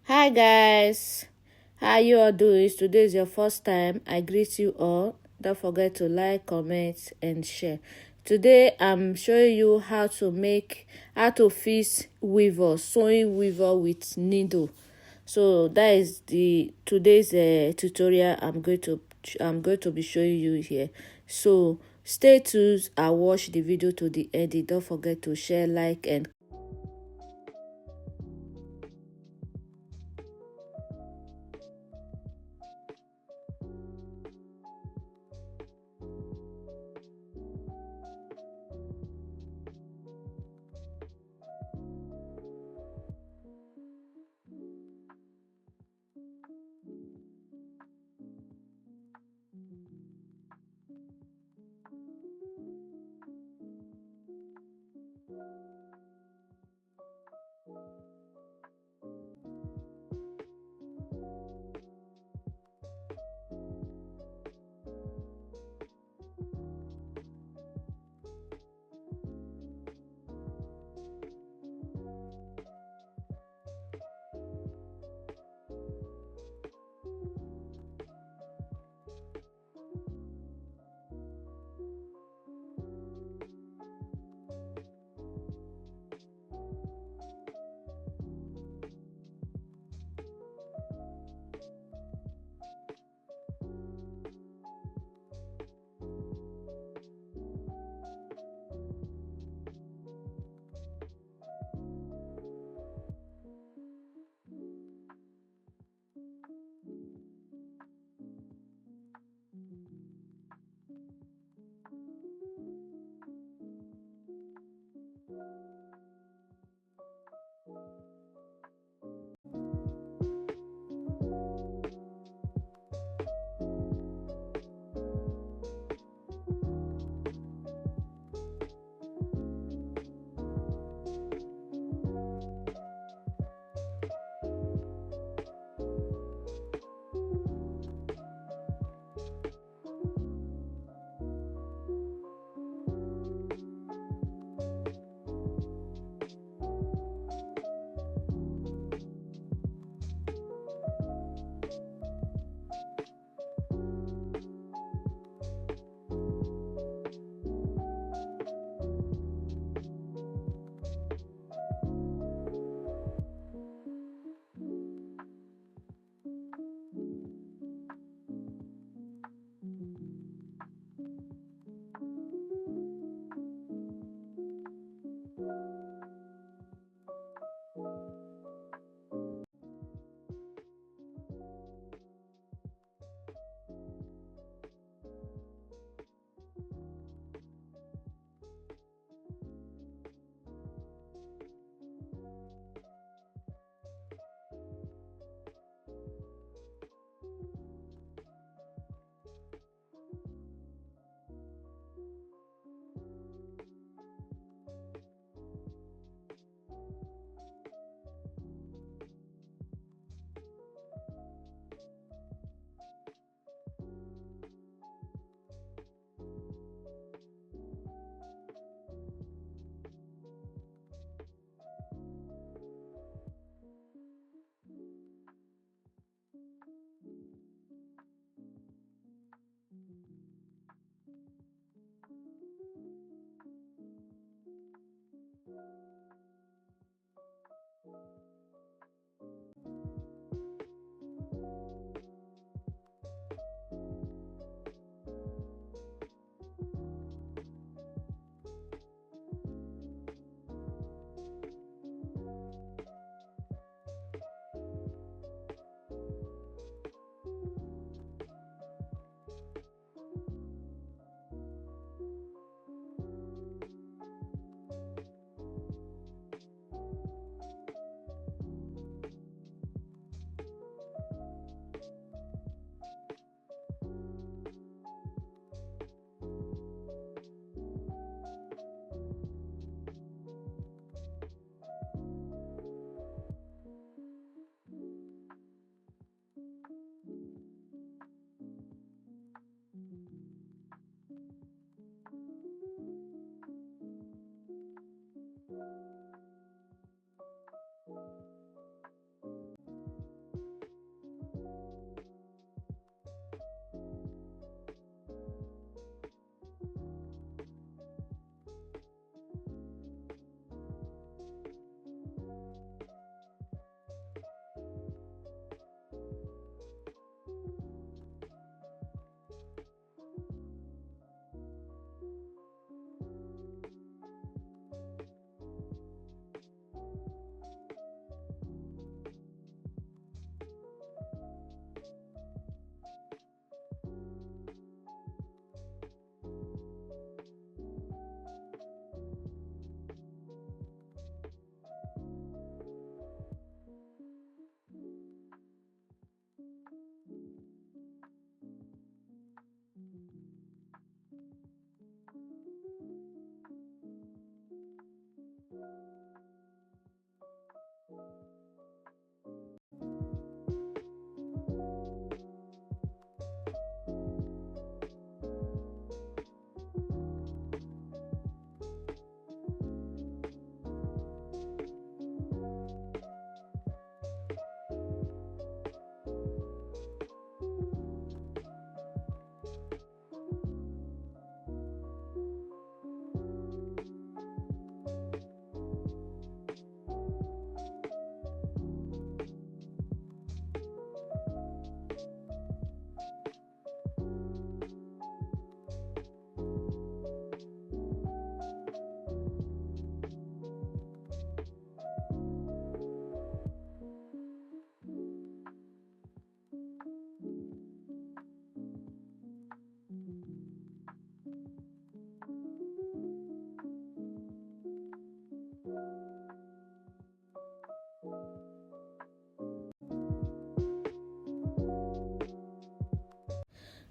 Hi guys, how you all doing? Today is your first time. I greet you all. Don't forget to like, comment, and share. Today I'm showing you how to fix weaver, sewing weaver with needle. So that is the today's tutorial I'm going to be showing you here. So stay tuned and watch the video to the end. Don't forget to share, like, and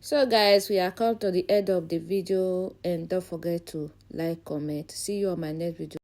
So guys, we are come to the end of the video, and don't forget to like, comment. See you on my next video.